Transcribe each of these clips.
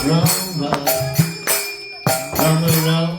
Rama, Rama Rama.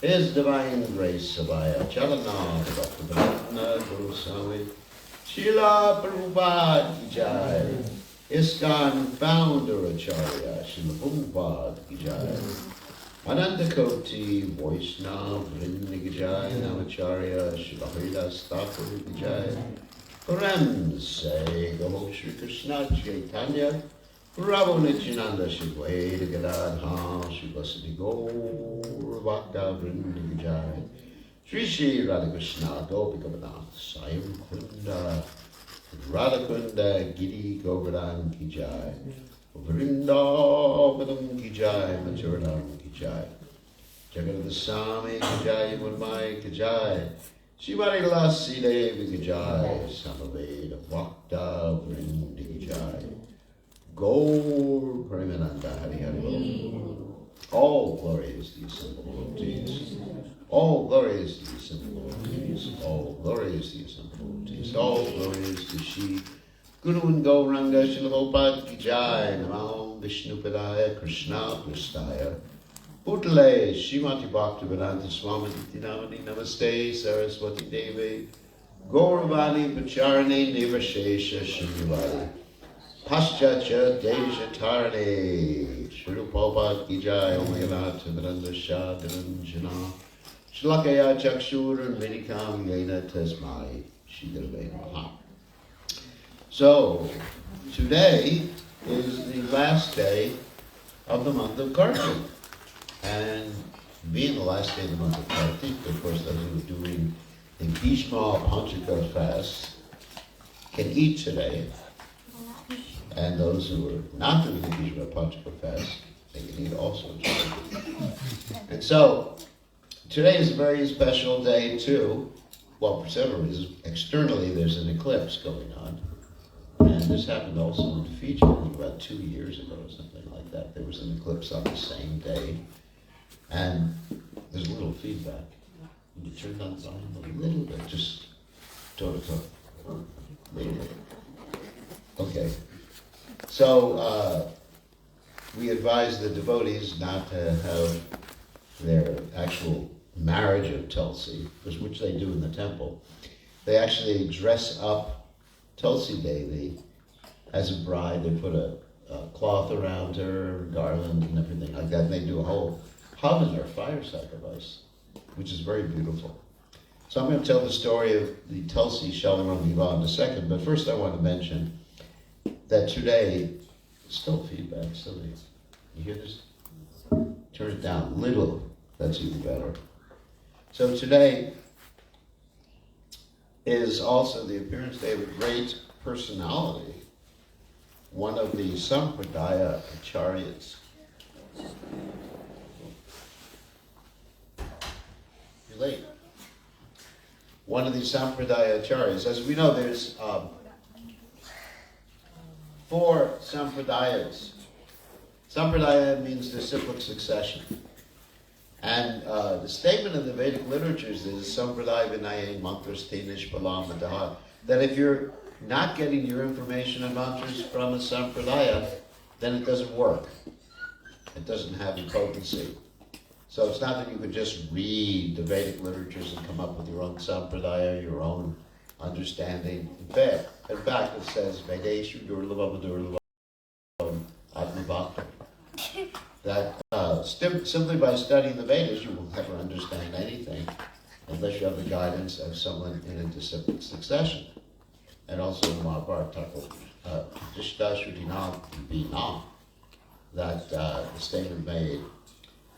His Divine Grace Savaya Chalana Dr. Goswami Srila Prabhupada Ki Jai, ISKCON Founder Acharya Srila Prabhupada Ki Jai, Anantakoti Vaishnava Vrinda Ki Jai, Namacharya Srila Haridas Thakur Ki Jai, Param Say Golo Shri Krishna Chaitanya Prabhu Nityananda Shri Dvaita Gadadha Shri Vasudhi Gaur Bhakta Vrinda Ki Jai, Shri Shri Radha Krishna Gopika Banath Sayam Kunda Radha Kunda Giri Govardhan Ki Jai, Vrindavanam Ki Jai, Mathuraram Ki Jai, Jagadada Swami Ki Jai, Murmai Ki Jai, Shivani Lasi Devi Ki Jai, Samaveda Bhakta Vrinda Ki Jai, Gaur Premananda Hari Hari Bol. All glory is the assembled devotees. All glory is the assembled devotees. All glory is the assembled devotees. All glory is to Shri Guru and Gauranga Shilabopad Ki Jai. Namam Vishnupadaya Krishna Prastaya Bhutale Srimati Bhaktivedanta Swami Nityanamani Namaste Saraswati Devi Gauravani Pacharani Nivashesha Shrivali Paschacha Deja Tarne Shri Prabhupada Ki Jai Om Yanata Vidanda Shadaranjana Shlakaya Chakshur Minikam Yena Tasmai Shidave Maha. So, today is the last day of the month of Kartika. And being the last day of the month of Kartika, of course, those who are doing the Bhishma Panchaka fast can eat today. And those who are not doing the Bhishma Panchaka fast, they can eat also today. And so, today is a very special day too. Well, for several reasons. Externally, there's an eclipse going on. And this happened also in Fiji, I think about 2 years ago or something like that. There was an eclipse on the same day. And there's a little feedback. Can you turn down the volume a little bit? Just toe-to-toe. A little bit. Okay. So, we advise the devotees not to have their actual marriage of Tulsi, which they do in the temple. They actually dress up Tulsi Devi as a bride. They put a cloth around her, garland and everything like that. And they do a whole havan or fire sacrifice, which is very beautiful. So I'm going to tell the story of the Tulsi Shalaram Vivaha in a second, but first I want to mention that today, still feedback, silly. You hear this? Turn it down a little, that's even better. So today is also the appearance day of a great personality, one of the Sampradaya Acharyas. You're late. One of the Sampradaya Acharyas. As we know, there's 4 Sampradayas. Sampradaya means disciplic succession. And the statement in the Vedic literatures is Sampradaya Vinaya Mantras Te Nishpalam Vadaha, that if you're not getting your information and mantras from a Sampradaya, then it doesn't work. It doesn't have the potency. So it's not that you can just read the Vedic literatures and come up with your own Sampradaya, your own understanding. In fact, it says Vedeshu Durlabha Durlabha Atmabhakta. That simply by studying the Vedas, you will never understand anything unless you have the guidance of someone in a disciplic succession. And also in Mahabharata, Dishta Shrutinam Vinam, that the statement made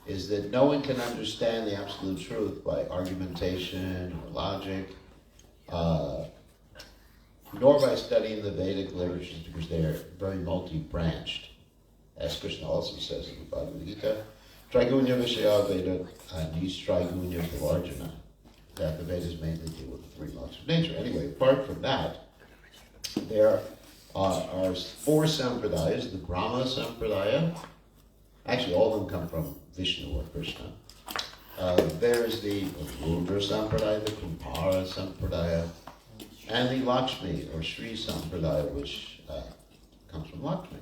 is that no one can understand the absolute truth by argumentation or logic, nor by studying the Vedic literatures, because they are very multi-branched. As Krishna also says in the Bhagavad Gita, Trigunya Vishaya Veda Nistrigunya Pavarjana, that the Vedas mainly deal with the 3 laws of nature. Anyway, apart from that, there are 4 Sampradayas, the Brahma Sampradaya. Actually, all of them come from Vishnu or Krishna. There's the Rudra Sampradaya, the Kumpara Sampradaya, and the Lakshmi or Sri Sampradaya, which comes from Lakshmi.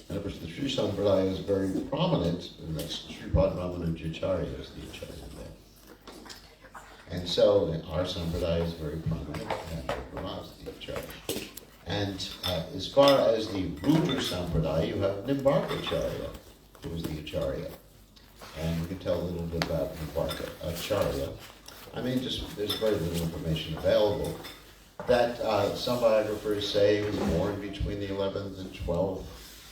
And of course, the Sri Sampradaya is very prominent, and that's Sri Padmanabhacharya is the Acharya there. And so our Sampradaya is very prominent, and Brahma is the Acharya. And as far as the Rudra Sampradaya, you have Nimbarkacharya, who is the Acharya. And we can tell a little bit about Nimbarkacharya. I mean, there's very little information available. That some biographers say he was born between the 11th and 12th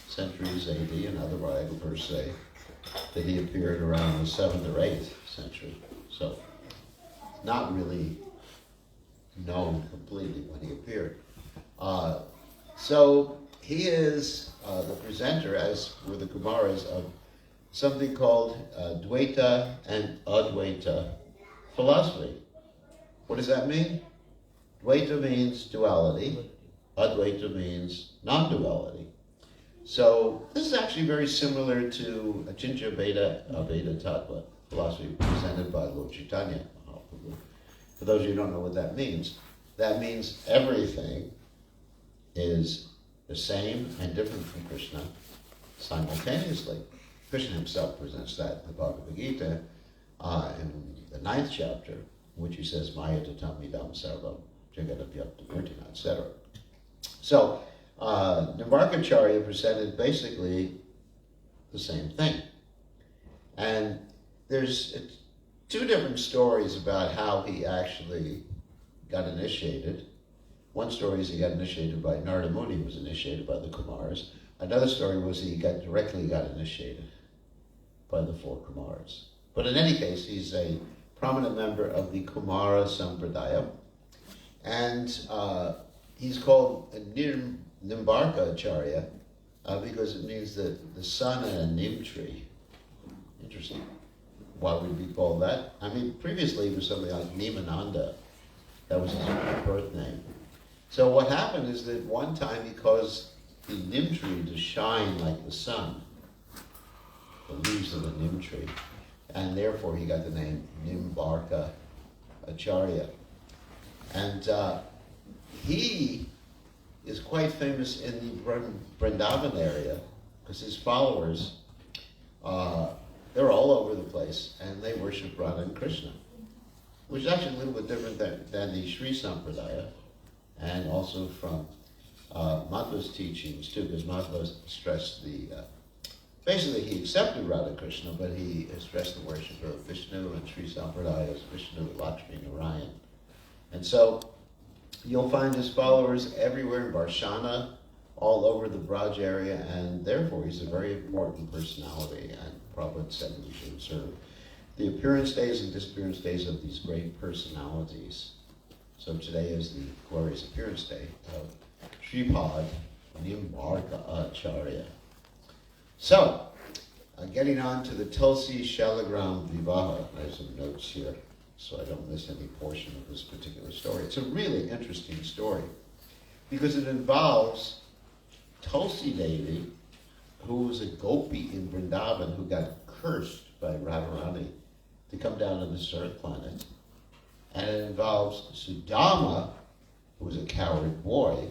centuries AD, and other biographers say that he appeared around the 7th or 8th century. So, not really known completely when he appeared. So, he is the presenter, as were the Kumaras, of something called Dvaita and Advaita philosophy. What does that mean? Dvaita means duality, Advaita means non-duality. So this is actually very similar to Achintya Veda Aveda Tattva philosophy presented by Lord Chaitanya Mahaprabhu. For those of you who don't know what that means everything is the same and different from Krishna simultaneously. Krishna himself presents that in the Bhagavad Gita in the 9th chapter, in which he says, Maya tatam idam sarvam jagadapyapta murtina, etc. So, Nimbarkacharya presented basically the same thing. And there's 2 different stories about how he actually got initiated. One story is he got initiated by Narada Muni, was initiated by the Kumaras. Another story was he directly got initiated by the 4 Kumaras. But in any case, he's a prominent member of the Kumara Sampradaya. And he's called Nimbarka Acharya because it means the sun and a nim tree. Interesting. Why would he be called that? I mean, previously he was something like Nimananda. That was his birth name. So what happened is that one time he caused the nim tree to shine like the sun, the leaves of the nim tree, and therefore he got the name Nimbarka Acharya. And he is quite famous in the Vrindavan area because his followers, they're all over the place and they worship Radha and Krishna, which is actually a little bit different than the Sri Sampradaya, and also from Madhva's teachings too, because Madhva stressed basically he accepted Radha Krishna, but he stressed the worship of Vishnu, and Sri Sampradaya is Vishnu, Lakshmi, Narayan. And so you'll find his followers everywhere in Varshana, all over the Braj area, and therefore he's a very important personality, and Prabhupada said we should observe the appearance days and disappearance days of these great personalities. So today is the glorious appearance day of Sripad Nimbarka Acharya. So, getting on to the Tulsi Shalagram Vivaha. I have some notes here so I don't miss any portion of this particular story. It's a really interesting story because it involves Tulsi Devi, who was a gopi in Vrindavan who got cursed by Radharani to come down to this earth planet. And it involves Sudama, who was a coward boy,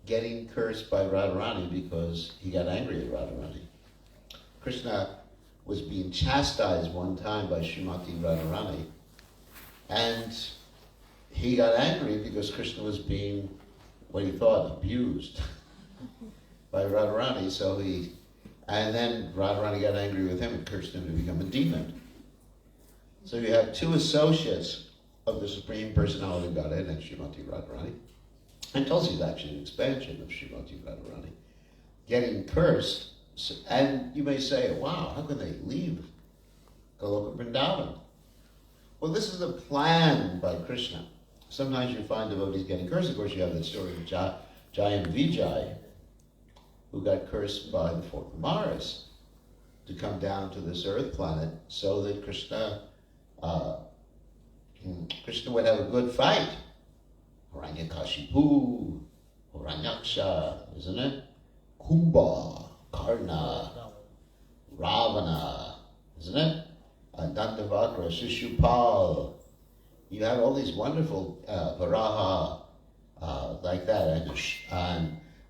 getting cursed by Radharani because he got angry at Radharani. Krishna was being chastised one time by Srimati Radharani, and he got angry because Krishna was being, what he thought, abused by Radharani. And then Radharani got angry with him and cursed him to become a demon. So you have two associates of the Supreme Personality of Godhead and Srimati Radharani. And Tulsi is actually an expansion of Srimati Radharani, getting cursed. And you may say, wow, how can they leave Goloka Vrindavan? Well, this is a plan by Krishna. Sometimes you find devotees getting cursed. Of course, you have that story of Jai and Vijay, who got cursed by the four Kumaras to come down to this earth planet so that Krishna would have a good fight. Hiranyakashipu, Hiranyaksha, isn't it? Kumbha, Karna, Ravana, isn't it? Dantavakra, Shishupal. You have all these wonderful Varaha like that,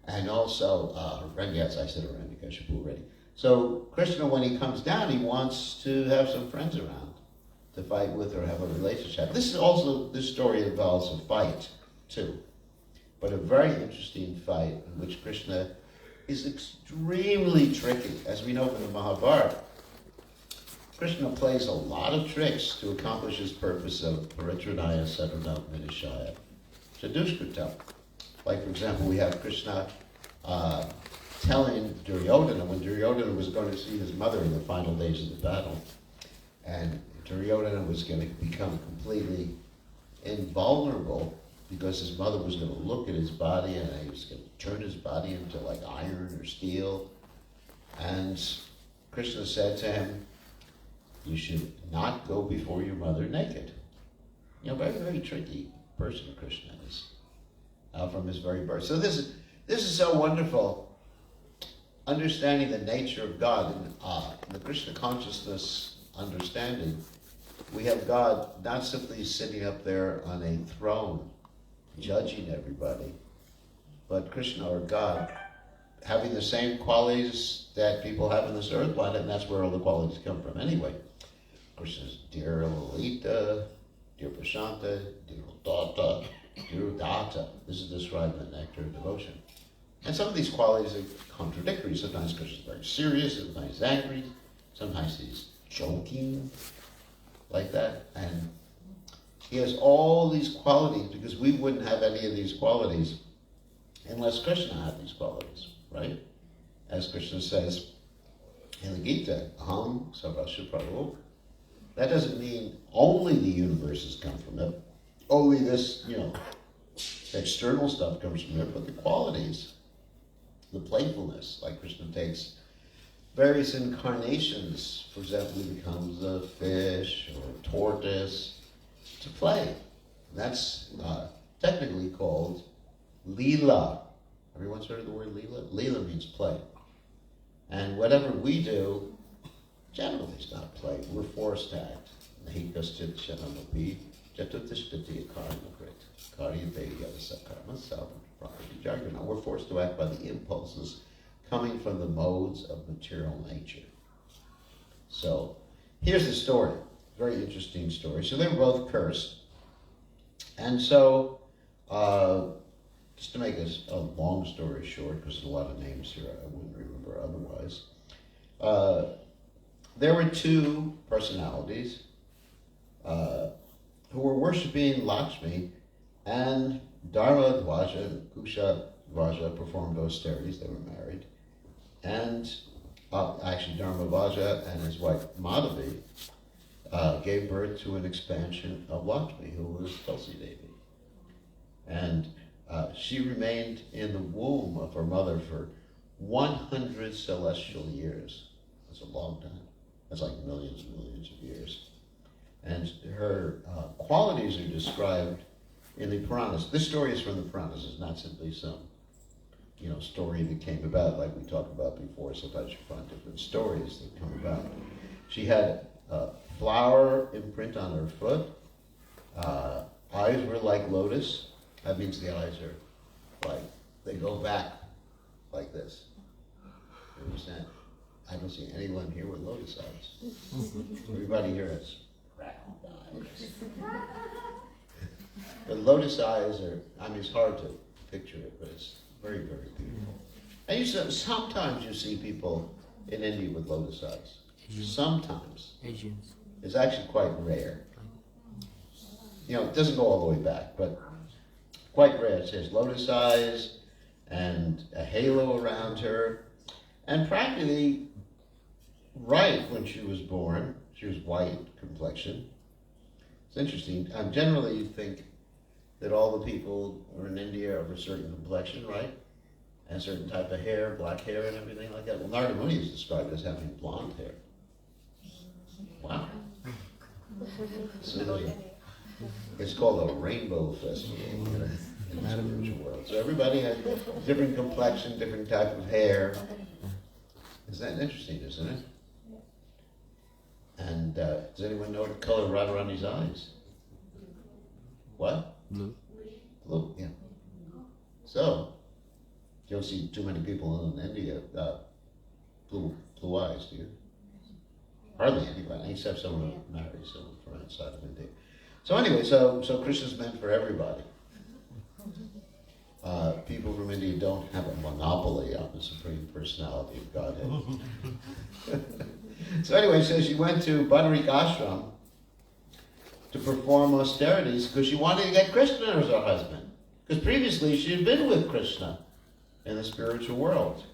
and also yes, I said Hiranyakashipu already. So Krishna, when he comes down, he wants to have some friends around to fight with or have a relationship. This story involves a fight too, but a very interesting fight in which Krishna is extremely tricky. As we know from the Mahabharata, Krishna plays a lot of tricks to accomplish his purpose of Paritranaya Sadhana Vinishaya Chadushkritam. Like, for example, we have Krishna telling Duryodhana, when Duryodhana was going to see his mother in the final days of the battle, and Duryodhana was going to become completely invulnerable because his mother was going to look at his body and he was going to turn his body into like iron or steel. And Krishna said to him, you should not go before your mother naked. You know, very, very tricky person Krishna is from his very birth. So this is so wonderful, understanding the nature of God. And the Krishna consciousness understanding, we have God not simply sitting up there on a throne judging everybody, but Krishna, or God, having the same qualities that people have in this earth planet, and that's where all the qualities come from anyway. Krishna's dear Lalita, dear Prashanta, dear Udata, dear Udata. This is described in the Nectar of Devotion. And some of these qualities are contradictory. Sometimes Krishna's very serious, sometimes he's angry, sometimes he's joking, like that. And he has all these qualities because we wouldn't have any of these qualities unless Krishna had these qualities, right? As Krishna says in the Gita, Aham Sarvasya Prabhu That doesn't mean only the universes come from it. Only this, external stuff comes from it, but the qualities, the playfulness, like Krishna takes various incarnations. For example, he becomes a fish or a tortoise to play. That's technically called Leela. Everyone's heard of the word Leela? Leela means play. And whatever we do, generally it's not play. We're forced to act. We're forced to act by the impulses coming from the modes of material nature. So, here's the story. Very interesting story. So they were both cursed. And so, just to make a long story short, because there's a lot of names here I wouldn't remember otherwise, there were two personalities who were worshiping Lakshmi, and Dharma Dvaja and Kusha Dvaja performed austerities. They were married. And actually Dharma Dvaja and his wife Madhavi gave birth to an expansion of Lakshmi, who was Tulsi Devi. And she remained in the womb of her mother for 100 celestial years. That's a long time. That's like millions and millions of years. And her qualities are described in the Puranas. This story is from the Puranas. It's not simply some, story that came about like we talked about before. Sometimes you find different stories that come about. She had a flower imprint on her foot. Eyes were like lotus. That means the eyes are like, they go back like this. You understand? I don't see anyone here with lotus eyes. Everybody here has round eyes. But lotus eyes are, it's hard to picture it, but it's very, very beautiful. And sometimes you see people in India with lotus eyes. Sometimes. Asians. It's actually quite rare. It doesn't go all the way back, but quite rare. It says lotus eyes and a halo around her. And practically, right when she was born, she was white complexion. It's interesting. Generally, you think that all the people who are in India are of a certain complexion, right? And a certain type of hair, black hair and everything like that. Well, Narada Muni is described as having blonde hair. Wow. So it's called a rainbow festival in the spiritual world. So everybody has different complexion, different type of hair. Isn't that interesting, isn't it? And does anyone know the color of Radharani's eyes? What? Blue. Blue, yeah. So, you don't see too many people in India blue eyes, do you? Hardly anybody, except someone who marries someone from outside of India. So anyway, so Krishna's meant for everybody. People from India don't have a monopoly on the Supreme Personality of Godhead. So anyway, so she went to Badarik Ashram to perform austerities because she wanted to get Krishna as her husband. Because previously she had been with Krishna in the spiritual world.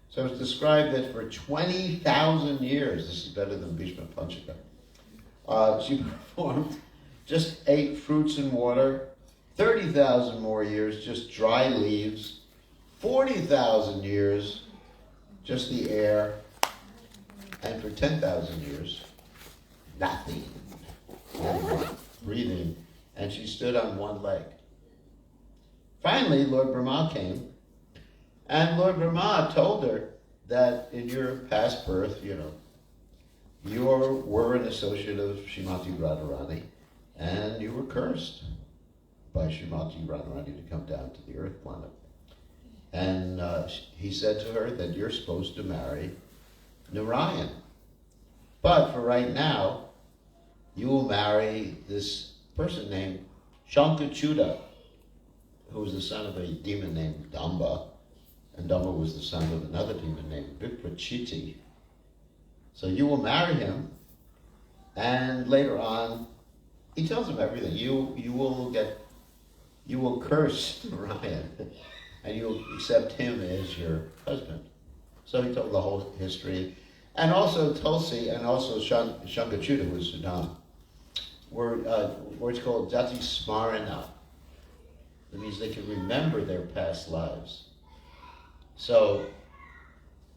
So it's described that for 20,000 years, this is better than Bhishma Panchaka, she performed, just ate fruits and water, 30,000 more years, just dry leaves, 40,000 years, just the air, and for 10,000 years, nothing, breathing, and she stood on one leg. Finally, Lord Brahma came, and Lord Brahma told her that in your past birth, you were an associate of Srimati Radharani, and you were cursed by Srimati Radharani to come down to the earth planet. And he said to her that you're supposed to marry Narayan. But for right now, you will marry this person named Shankachuda, who was the son of a demon named Damba, and Damba was the son of another demon named Viprachiti. So you will marry him, and later on, he tells him everything. You will curse Narayan, and you will accept him as your husband. So he told the whole history. And also Tulsi and also Shankachuta was words called Jati Smarana. That means they can remember their past lives. So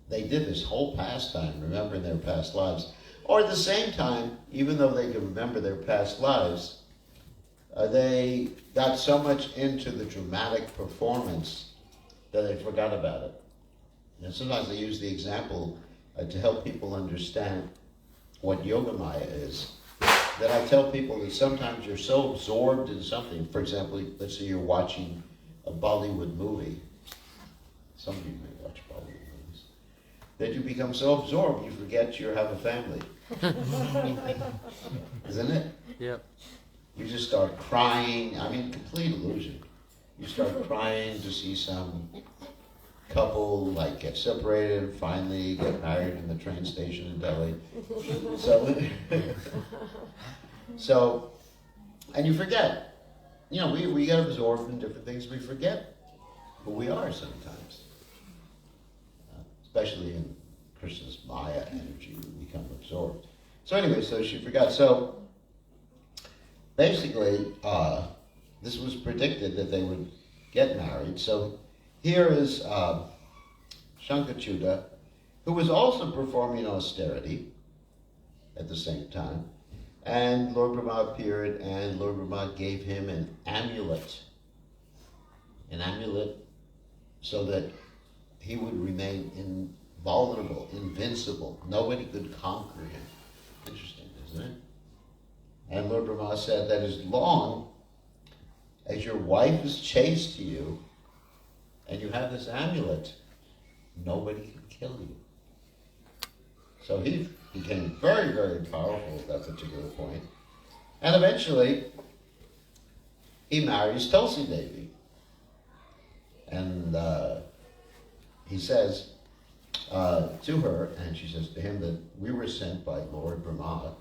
they did this whole pastime, remembering their past lives. Or at the same time, even though they could remember their past lives, they got so much into the dramatic performance that they forgot about it. And sometimes they use the example to help people understand what Yoga Maya is. That I tell people that sometimes you're so absorbed in something. For example, let's say you're watching a Bollywood movie. Some of you may watch Bollywood movies. That you become so absorbed you forget you have a family. Isn't it? Yep. You just start crying. I mean, complete illusion. You start crying to see some couple like get separated and finally get married in the train station in Delhi. So, and you forget. You know, we get absorbed in different things. We forget who we are sometimes. Especially in Krishna's Maya energy, we become absorbed. So anyway, so she forgot. So basically, this was predicted that they would get married. So here is Shankachuta, who was also performing austerity at the same time. And Lord Brahma appeared, and Lord Brahma gave him an amulet. An amulet so that he would remain invulnerable, invincible. Nobody could conquer him. Interesting, isn't it? And Lord Brahma said that as long as your wife is chaste to you, and you have this amulet, nobody can kill you. So he became very, very powerful at that particular point. And eventually, he marries Tulsi Devi. And he says to her, and she says to him, that we were sent by Lord Brahma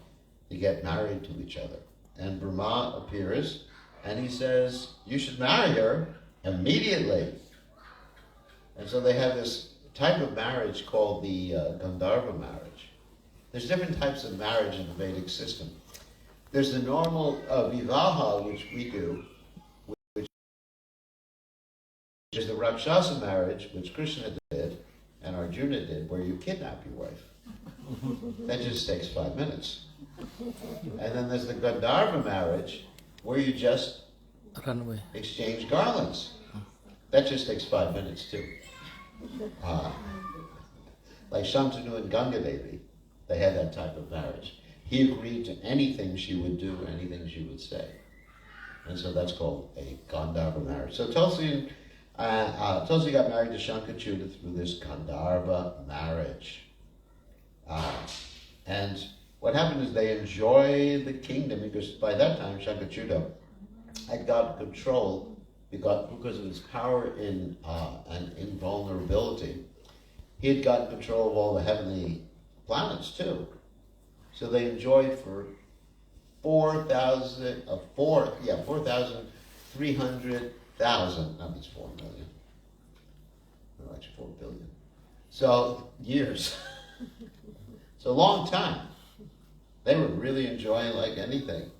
to get married to each other. And Brahma appears, and he says, you should marry her immediately. And so they have this type of marriage called the Gandharva marriage. There's different types of marriage in the Vedic system. There's the normal vivaha, which we do, which is the Rakshasa marriage, which Krishna did and Arjuna did, where you kidnap your wife. That just takes 5 minutes. And then there's the Gandharva marriage, where you just Run away. exchange garlands. That just takes 5 minutes too. Like Shantanu and Ganga Devi, they had that type of marriage. He agreed to anything she would do, anything she would say. And so that's called a Gandharva marriage. So Tulsi got married to Shankachuta through this Gandharva marriage. And what happened is they enjoyed the kingdom, because by that time Shankachuta had got control because of his power and invulnerability. He had gotten control of all the heavenly planets too. So they enjoyed for 4,300,000, not these 4 million, no, actually 4 billion. So years. It's a long time. They were really enjoying like anything.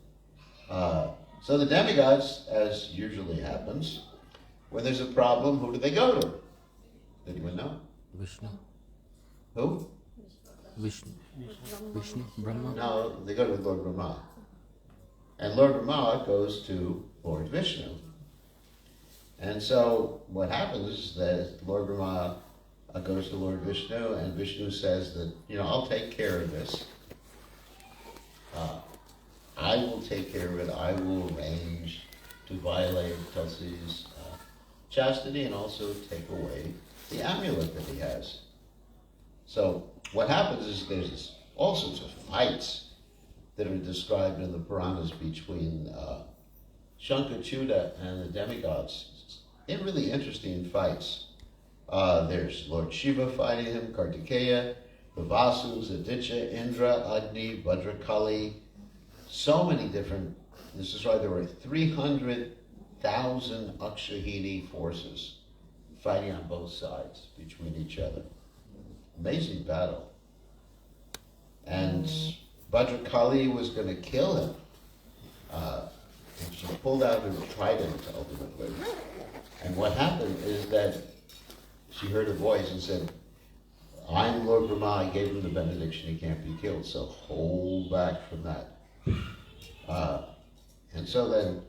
So the demigods, as usually happens, when there's a problem, who do they go to? Did anyone know? Vishnu. Who? Vishnu. Brahma. No, they go to Lord Brahma. And Lord Brahma goes to Lord Vishnu. And so what happens is that Lord Brahma goes to Lord Vishnu, and Vishnu says that, I'll take care of this. I will take care of it. I will arrange to violate Tulsi's chastity and also take away the amulet that he has. So what happens is there's all sorts of fights that are described in the Puranas between Shankachuta and the demigods. They're really interesting fights. There's Lord Shiva fighting him, Kartikeya, the Vasus, Aditya, Indra, Agni, Bhadrakali. So many different, this is why there were 300,000 Akshahini forces fighting on both sides between each other. Amazing battle. And Bhadrakali was going to kill him. And she pulled out her trident ultimately. And what happened is that she heard a voice and said, I'm Lord Brahma, I gave him the benediction, he can't be killed, so hold back from that. And so then,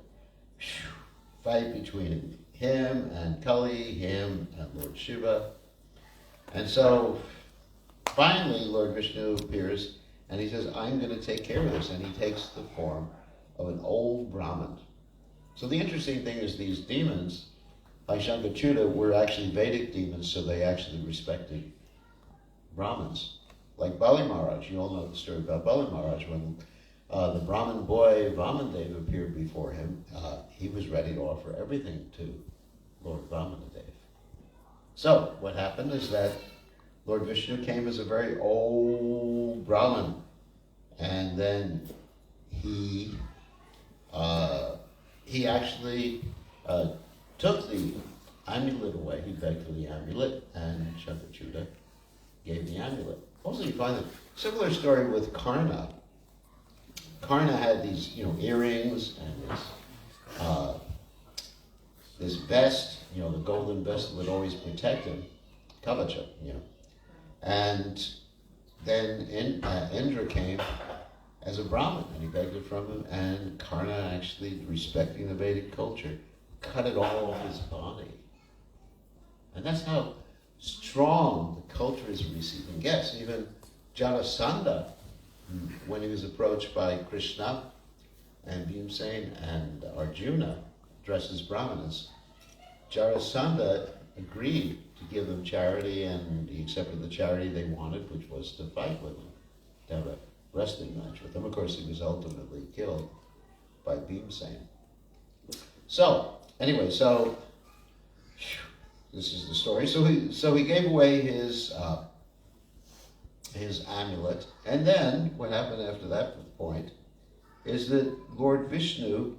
fight between him and Kali, him and Lord Shiva. And so, finally, Lord Vishnu appears, and he says, I'm going to take care of this. And he takes the form of an old Brahmin. So the interesting thing is these demons, like Shankachuta, were actually Vedic demons, so they actually respected Brahmins. Like Bali Maharaj, you all know the story about Bali Maharaj. When the Brahmin boy Vamandev appeared before him, he was ready to offer everything to Lord Vamandev. So what happened is that Lord Vishnu came as a very old Brahmin, and then he actually took the amulet away. He begged for the amulet, and Shankachuta gave the amulet. Also, you find a similar story with Karna. Karna had these, earrings and this vest, the golden vest that would always protect him, kavacha, And then Indra came as a Brahmin, and he begged it from him, and Karna actually, respecting the Vedic culture, cut it all off his body. And that's how strong the culture is receiving gifts. Even Jarasandha, when he was approached by Krishna and Bhimsen and Arjuna, dressed as Brahmanas, Jarasandha agreed to give them charity, and he accepted the charity they wanted, which was to fight with them, to have a wrestling match with them. Of course, he was ultimately killed by Bhimsen. So, anyway, this is the story. So he gave away his amulet, and then what happened after that point is that Lord Vishnu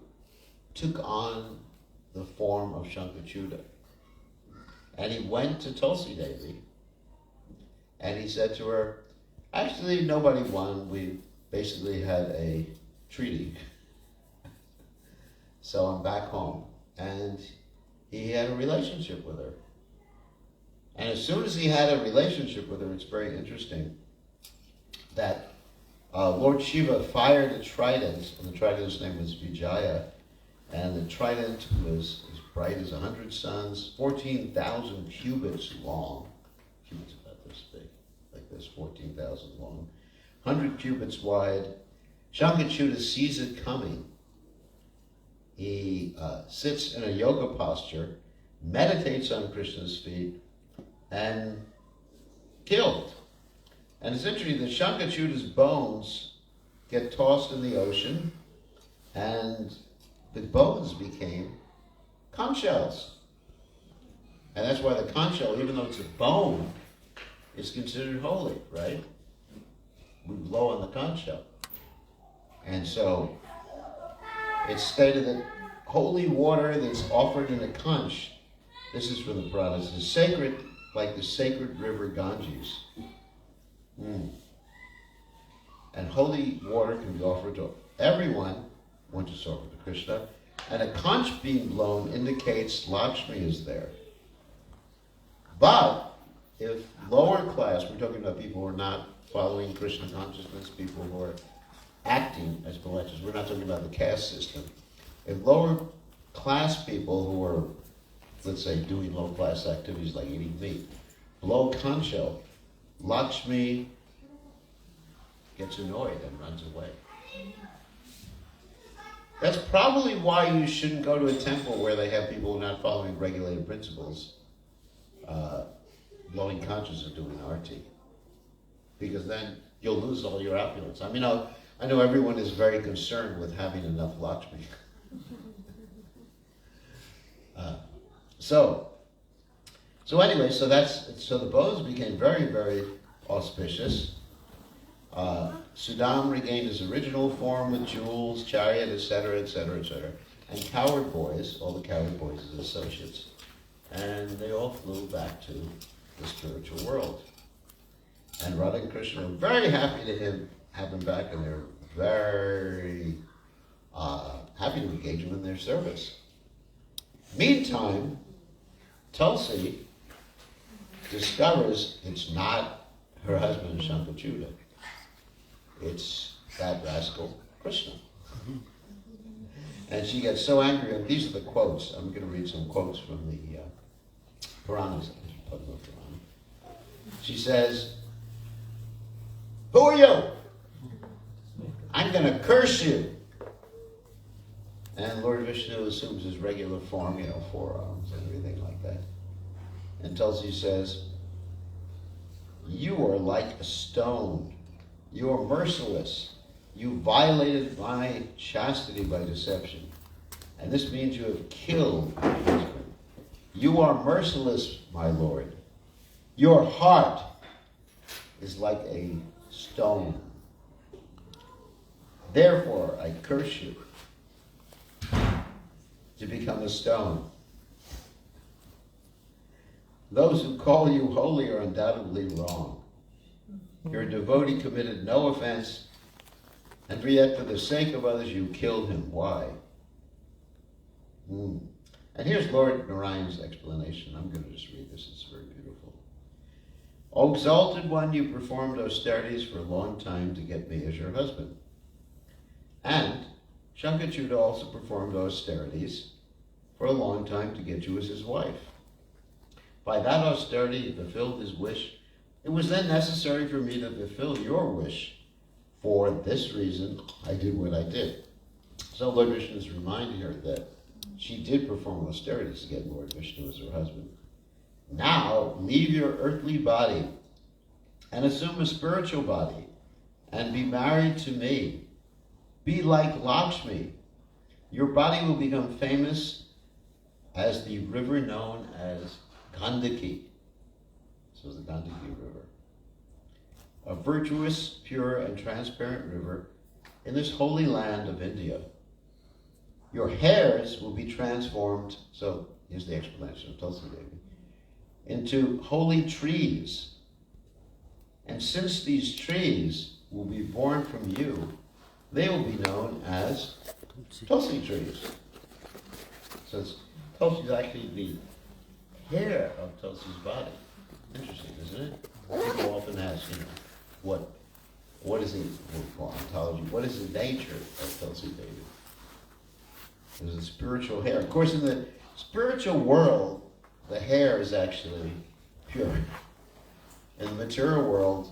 took on the form of Shankachuta, and he went to Tulsi Devi, and he said to her, actually nobody won. We basically had a treaty, so I'm back home. And he had a relationship with her. And as soon as he had a relationship with her, it's very interesting that Lord Shiva fired a trident, and the trident's name was Vijaya, and the trident was as bright as 100 suns, 14,000 cubits long. Cubits about this big, like this, 14,000 long, 100 cubits wide. Shankachuta sees it coming. He sits in a yoga posture, meditates on Krishna's feet, and killed. And it's interesting that Shankachuta's bones get tossed in the ocean, and the bones became conch shells. And that's why the conch shell, even though it's a bone, is considered holy, right? We blow on the conch shell. And so it's stated that holy water that's offered in a conch, this is from the Puranas, is sacred, like the sacred river Ganges. And holy water can be offered to everyone, once it's offered to Krishna, and a conch being blown indicates Lakshmi is there. But if lower class, we're talking about people who are not following Krishna consciousness, people who are acting as collectors, we're not talking about the caste system. If lower class people who are, let's say, doing low class activities like eating meat, blow conch shell, Lakshmi gets annoyed and runs away. That's probably why you shouldn't go to a temple where they have people not following regulated principles, blowing conches or doing arti. Because then you'll lose all your opulence. I mean, I know everyone is very concerned with having enough Lakshmi. So anyway, so the bones became very, very auspicious. Sudam regained his original form with jewels, chariot, etc., etc., etc. And coward boys, all the coward boys as associates, and they all flew back to the spiritual world. And Radha and Krishna were very happy to him have them back, and they're very happy to engage them in their service. Meantime, Tulsi discovers it's not her husband Shankachuta. It's that rascal Krishna. And she gets so angry, and these are the quotes. I'm going to read some quotes from the Puranas. She says, "Who are you? I'm going to curse you." And Lord Vishnu assumes his regular form, forearms and everything like that. And Tulsi says, "You are like a stone. You are merciless. You violated my chastity by deception. And this means you have killed my husband. You are merciless, my Lord. Your heart is like a stone. Therefore, I curse you to become a stone. Those who call you holy are undoubtedly wrong. Your devotee committed no offense, and yet for the sake of others you killed him. Why?" And here's Lord Narayan's explanation. I'm going to just read this. It's very beautiful. "O exalted one, you performed austerities for a long time to get me as your husband. And Shankachuta also performed austerities for a long time to get you as his wife. By that austerity, he fulfilled his wish. It was then necessary for me to fulfill your wish. For this reason, I did what I did." So Lord Vishnu is reminding her that she did perform austerities to get Lord Vishnu as her husband. "Now, leave your earthly body and assume a spiritual body and be married to me. Be like Lakshmi. Your body will become famous as the river known as Gandaki." This was the Gandaki River. "A virtuous, pure, and transparent river in this holy land of India. Your hairs will be transformed," so here's the explanation of Tulsi Devi, "into holy trees. And since these trees will be born from you, they will be known as Tulsi trees." So Tulsi is actually the hair of Tulsi's body. Interesting, isn't it? People often ask, what is the ontology? What is the nature of Tulsi Devi? There's a spiritual hair. Of course, in the spiritual world, the hair is actually pure. In the material world,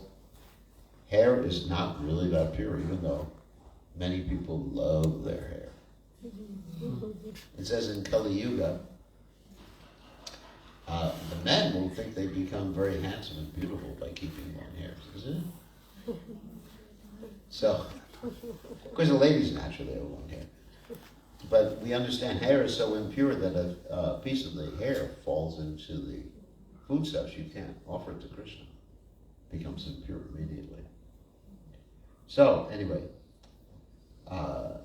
hair is not really that pure, even though many people love their hair. It says in Kali Yuga, the men will think they become very handsome and beautiful by keeping long hair, isn't it? So, of course, the ladies naturally have long hair. But we understand hair is so impure that if a piece of the hair falls into the foodstuffs, you can't offer it to Krishna. It becomes impure immediately. So, anyway,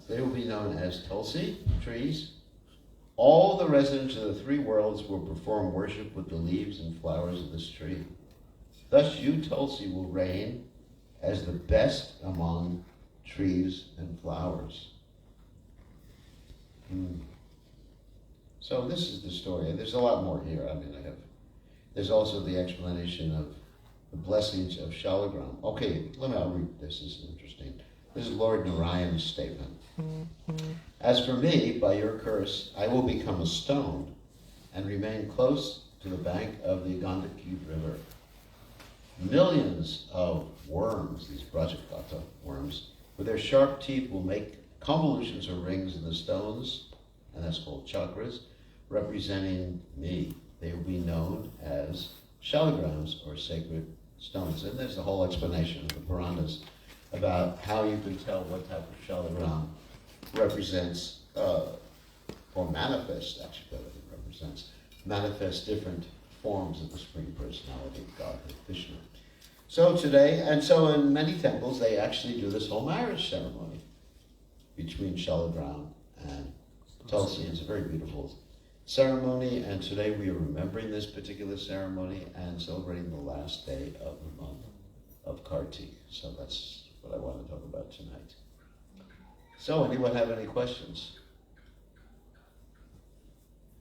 they will be known as Tulsi trees. All the residents of the three worlds will perform worship with the leaves and flowers of this tree. Thus you, Tulsi, will reign as the best among trees and flowers. So this is the story. There's a lot more here. There's also the explanation of the blessings of Shalagram. Okay, I'll read this. This is interesting. This is Lord Narayan's statement. "As for me, by your curse, I will become a stone and remain close to the bank of the Gandaki River. Millions of worms, these Brajakata worms, with their sharp teeth will make convolutions or rings in the stones, and that's called chakras, representing me. They will be known as shalagrams, or sacred stones." And there's a whole explanation of the Puranas about how you can tell what type of shalagram represents, or manifests, actually, manifests different forms of the Supreme Personality of Godhead, Krishna. So today, and so in many temples, they actually do this whole marriage ceremony between Shalagram and Tulsi. It's a very beautiful ceremony, and today we are remembering this particular ceremony and celebrating the last day of the month of Kartika. So that's what I want to talk about tonight. So, anyone have any questions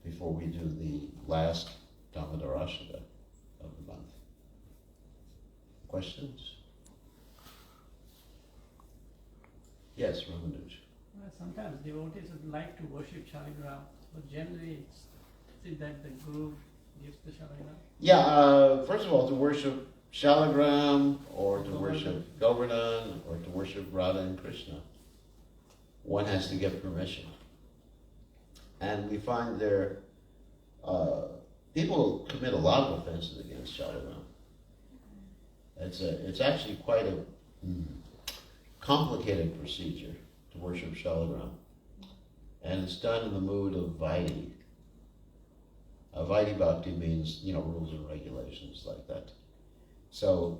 before we do the last Dhammadarashada of the month? Questions? Yes, Ramanuj. Sometimes devotees would like to worship Shaligram, but generally it's it that the Guru gives the Shaligram? Yeah, first of all, to worship Shaligram, or to worship Govardhan, or to worship Radha and Krishna, one has to get permission. And we find there, people commit a lot of offenses against Shaligram. It's actually quite a complicated procedure to worship Shaligram. And it's done in the mood of Vaidhi. Vaidhi Bhakti means, rules and regulations like that. So,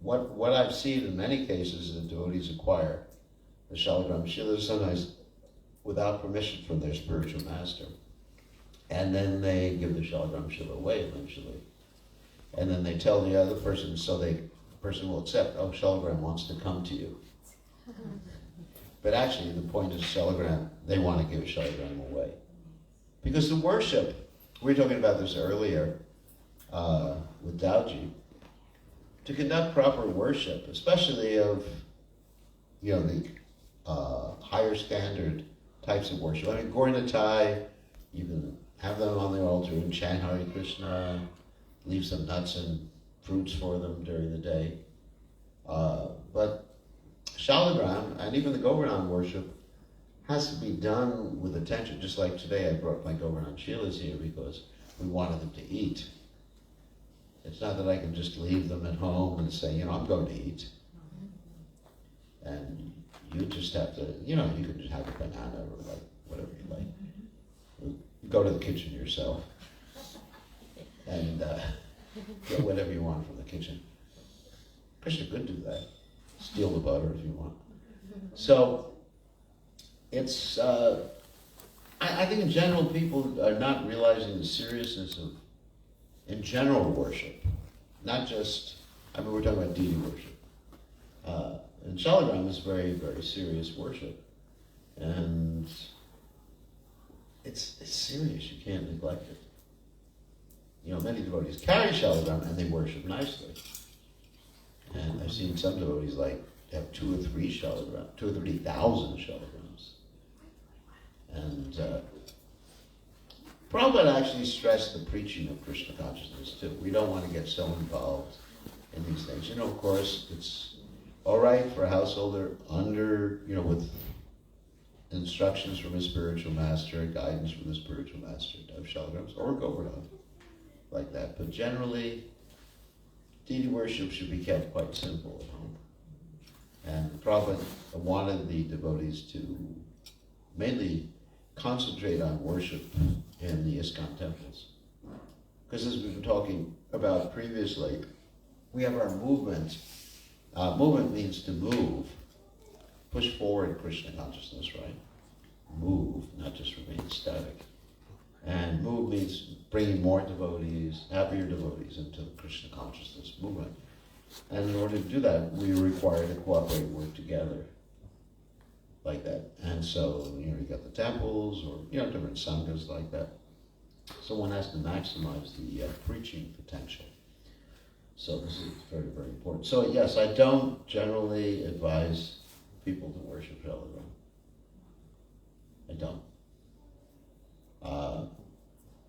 what I've seen in many cases is that devotees acquire the Shaligram Shila sometimes without permission from their spiritual master. And then they give the Shaligram Shila away eventually. And then they tell the other person, so the person will accept, oh, Shaligram wants to come to you. But actually, the point is Shaligram, they want to give Shaligram away. Because the worship, we were talking about this earlier with Daoji, to conduct proper worship, especially of, the higher standard types of worship. I mean, Gauranatai, you can have them on the altar and chant Hare Krishna, leave some nuts and fruits for them during the day. But Shaligram, and even the Govardhan worship, has to be done with attention. Just like today, I brought my Govardhan Shilas here because we wanted them to eat. It's not that I can just leave them at home and say, I'm going to eat. And you just have to, you can just have a banana or like whatever you like. You go to the kitchen yourself and get whatever you want from the kitchen. Krishna could do that. Steal the butter if you want. So, it's, I think in general people are not realizing the seriousness of, in general worship, not just, we're talking about deity worship. And Shaligram is very, very serious worship. And it's serious, you can't neglect it. Many devotees carry Shaligram and they worship nicely. And I've seen some devotees have 2 or 3 Shaligram, 2,000 or 3,000 Shaligrams. And Prabhupada actually stressed the preaching of Krishna consciousness too. We don't want to get so involved in these things. Of course, it's all right for a householder under, with instructions from his spiritual master, guidance from the spiritual master to have Shaligrams or Govardhan like that. But generally, deity worship should be kept quite simple at home. And Prabhupada wanted the devotees to mainly concentrate on worship in the ISKCON temples. Because as we've been talking about previously, we have our movement. Movement means to move, push forward Krishna consciousness, right? Move, not just remain static. And move means bringing more devotees, happier devotees into the Krishna consciousness movement. And in order to do that, we require to cooperate and work together like that. And so, you got the temples or, different sanghas like that. So one has to maximize the preaching potential. So this is very, very important. So yes, I don't generally advise people to worship Shaligram. I don't.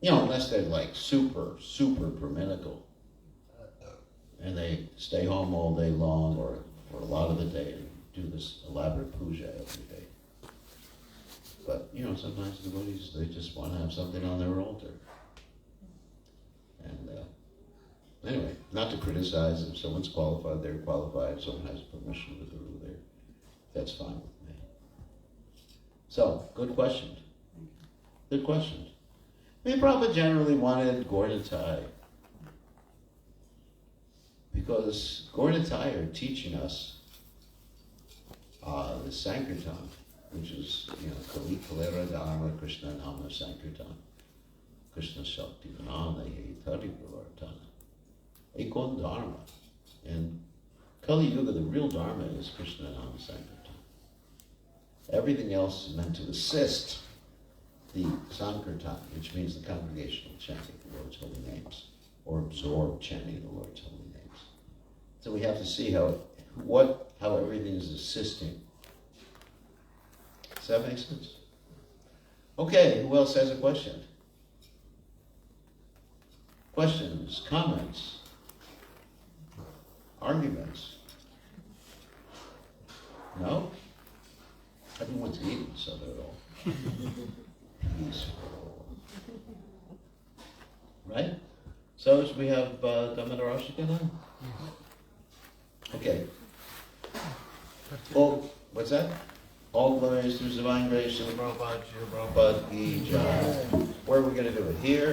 Unless they're super, super Brahminical. And they stay home all day long or for a lot of the day and do this elaborate puja every day. But, sometimes devotees, they just want to have something on their altar. And anyway, not to criticize, if someone's qualified, they're qualified. If someone has permission to do there, that's fine with me. So, good question. Good question. Prabhupada generally wanted Gauranatai because Gauranatai are teaching us the Sankirtan, which is, Kali Kalera Dharma Krishna Nama Sankirtan, Krishna Shakti Vanana Ye Tari Pravartana, Ekon Dharma. And Kali Yuga, the real Dharma is Krishna Nama Sankirtan. Everything else is meant to assist the Sankirtan, which means the congregational chanting of the Lord's holy names, or absorbed chanting of the Lord's holy names. So we have to see how everything is assisting. Does that make sense? Okay, who else has a question? Questions, comments, arguments? No? Everyone's eating, so they're all peaceful. Right? So we have Damodar Ashika now? Okay. Oh, what's that? All glories through divine grace to the Prabhupada, Ki Jai. Where are we going to do it? Here?